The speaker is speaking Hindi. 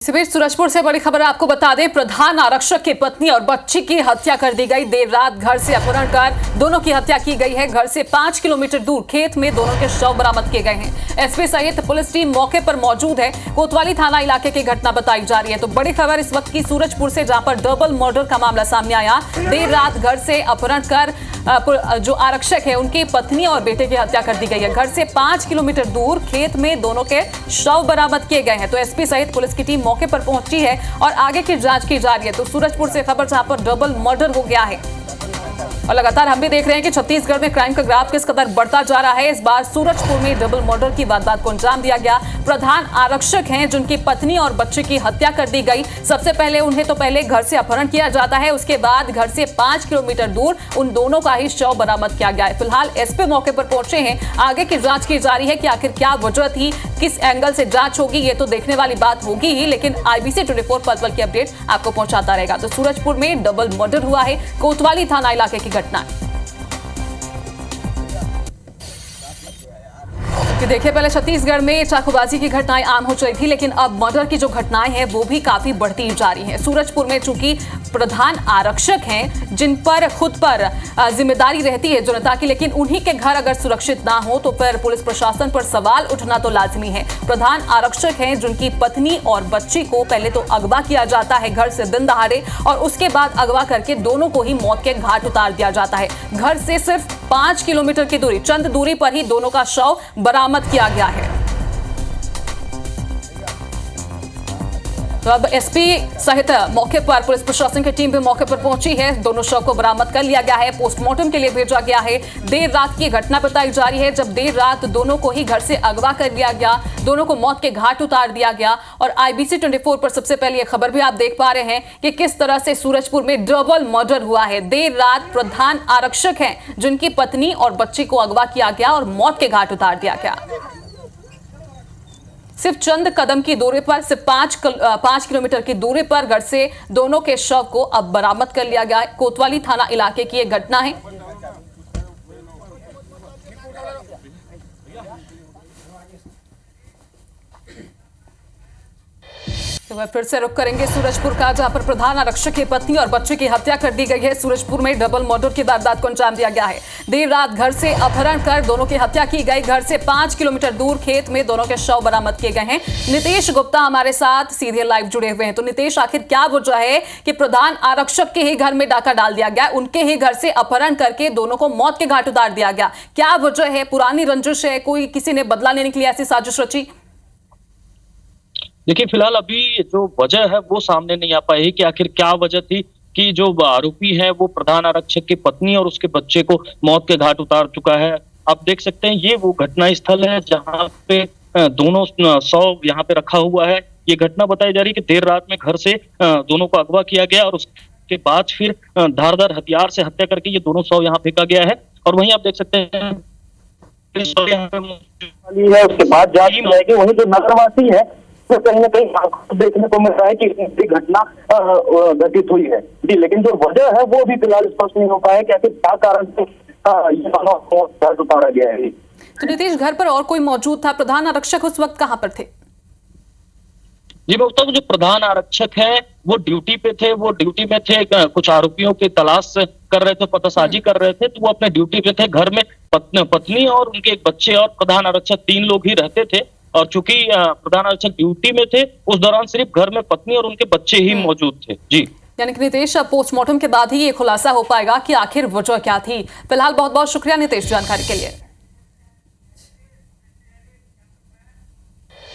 इस बीच सूरजपुर से बड़ी खबर आपको बता दें, प्रधान आरक्षक की पत्नी और बच्ची की हत्या कर दी गई। देर रात घर से अपहरण कर दोनों की हत्या की गई है। घर से 5 किलोमीटर दूर खेत में दोनों के शव बरामद किए गए हैं। एसपी सहित पुलिस टीम मौके पर मौजूद है। कोतवाली थाना इलाके की घटना बताई जा रही है। तो बड़ी खबर इस वक्त की सूरजपुर से, जहां पर डबल मर्डर का मामला सामने आया। देर रात घर से अपहरण कर जो आरक्षक है उनकी पत्नी और बेटे की हत्या कर दी गई है। घर से 5 किलोमीटर दूर खेत में दोनों के शव बरामद किए गए हैं। तो एसपी सहित पुलिस की टीम मौके पर पहुंची है और आगे की जांच की जा रही है। तो सूरजपुर से खबर, जहां पर डबल मर्डर हो गया है और लगातार हम भी देख रहे हैं कि छत्तीसगढ़ में क्राइम का ग्राफ किस कदर बढ़ता जा रहा है। इस बार सूरजपुर में डबल मर्डर की वारदात को अंजाम दिया गया। प्रधान आरक्षक हैं जिनकी पत्नी और बच्चे की हत्या कर दी गई। सबसे पहले उन्हें पहले घर से अपहरण किया जाता है, उसके बाद घर से 5 किलोमीटर दूर उन दोनों का ही शव बरामद किया गया है। फिलहाल एसपी मौके पर पहुंचे हैं। आगे की जांच की जा रही है कि आखिर क्या वजह थी, किस एंगल से जांच होगी, ये तो देखने वाली बात होगी ही, लेकिन IBC 24 पल की अपडेट आपको पहुंचाता रहेगा। तो सूरजपुर में डबल मर्डर हुआ है, कोतवाली थाना इलाके की घटना। कि देखिए, पहले छत्तीसगढ़ में चाकूबाजी की घटनाएं आम हो चुकी थी, लेकिन अब मर्डर की जो घटनाएं हैं वो भी काफी बढ़ती जा रही हैं। सूरजपुर में चूंकि प्रधान आरक्षक हैं जिन पर खुद पर जिम्मेदारी रहती है जनता की, लेकिन उन्हीं के घर अगर सुरक्षित ना हो तो फिर पुलिस प्रशासन पर सवाल उठना तो लाजमी है। प्रधान आरक्षक हैं जिनकी पत्नी और बच्ची को पहले तो अगवा किया जाता है घर से दिन दहाड़े, और उसके बाद अगवा करके दोनों को ही मौत के घाट उतार दिया जाता है। घर से सिर्फ 5 किलोमीटर की दूरी, चंद दूरी पर ही दोनों का शव बरामद किया गया है। तो अब एसपी सहित मौके पर पुलिस प्रशासन की टीम भी मौके पर पहुंची है। दोनों शव को बरामद कर लिया गया है, पोस्टमार्टम के लिए भेजा गया है। देर रात की घटना बताई जा रही है, जब देर रात दोनों को ही घर से अगवा कर लिया गया, दोनों को मौत के घाट उतार दिया गया। और IBC 24 पर सबसे पहले यह खबर भी आप देख पा रहे हैं कि किस तरह से सूरजपुर में डबल मर्डर हुआ है। देर रात प्रधान आरक्षक हैं जिनकी पत्नी और बच्ची को अगवा किया गया और मौत के घाट उतार दिया गया। सिर्फ चंद कदम की दूरी पर, सिर्फ 5 किलोमीटर की दूरी पर घर से दोनों के शव को अब बरामद कर लिया गया है। कोतवाली थाना इलाके की एक घटना है। तो वह फिर से रुक करेंगे सूरजपुर का, जहां पर प्रधान आरक्षक की पत्नी और बच्चे की हत्या कर दी गई है। सूरजपुर में डबल मर्डर की वारदात को अंजाम दिया गया है। देर रात घर से अपहरण कर दोनों की हत्या की गई। घर से 5 किलोमीटर दूर खेत में दोनों के शव बरामद किए गए हैं। नितेश गुप्ता हमारे साथ सीधे लाइव जुड़े हुए हैं। तो नितेश, आखिर क्या वजह है कि प्रधान आरक्षक के ही घर में डाका डाल दिया गया, उनके ही घर से अपहरण करके दोनों को मौत के घाट उतार दिया गया? क्या वजह है? पुरानी रंजिश है, कोई किसी ने बदला लेने के लिए ऐसी साजिश रची? देखिए, फिलहाल अभी जो वजह है वो सामने नहीं आ पाई कि आखिर क्या वजह थी कि जो आरोपी है वो प्रधान आरक्षक की पत्नी और उसके बच्चे को मौत के घाट उतार चुका है। आप देख सकते हैं, ये वो घटना स्थल है जहां पे दोनों शव यहाँ पे रखा हुआ है। ये घटना बताई जा रही है कि देर रात में घर से दोनों को अगवा किया गया और उसके बाद फिर धारदार हथियार से हत्या करके ये दोनों शव यहाँ फेंका गया है। और वहीं आप देख सकते हैं उसके बाद जारी रहेगी। वहीं जो नगरवासी है तो कहीं ना कहीं देखने को मिल रहा है कि घटना घटित हुई है जी, लेकिन जो वजह है वो भी फिलहाल स्पष्ट नहीं हो पाया कि आखिर क्या कारण से ये दोनों को घर उतारा गया है। तो नीतीश, घर पर और कोई मौजूद था? प्रधान आरक्षक उस वक्त कहां पर थे? जी, मैं बताऊं, जो प्रधान आरक्षक है वो ड्यूटी पे थे। वो ड्यूटी में थे, कुछ आरोपियों की तलाश कर रहे थे, पतासाजी कर रहे थे, तो वो अपने ड्यूटी पे थे। घर में पत्नी और उनके एक बच्चे और प्रधान आरक्षक 3 लोग ही रहते थे। और चूंकि प्रधान आरक्षक ड्यूटी में थे, उस दौरान सिर्फ घर में पत्नी और उनके बच्चे ही मौजूद थे। जी, यानी कि नितेश, पोस्टमार्टम के बाद ही ये खुलासा हो पाएगा कि आखिर वजह क्या थी। फिलहाल बहुत बहुत शुक्रिया नितेश जानकारी के लिए।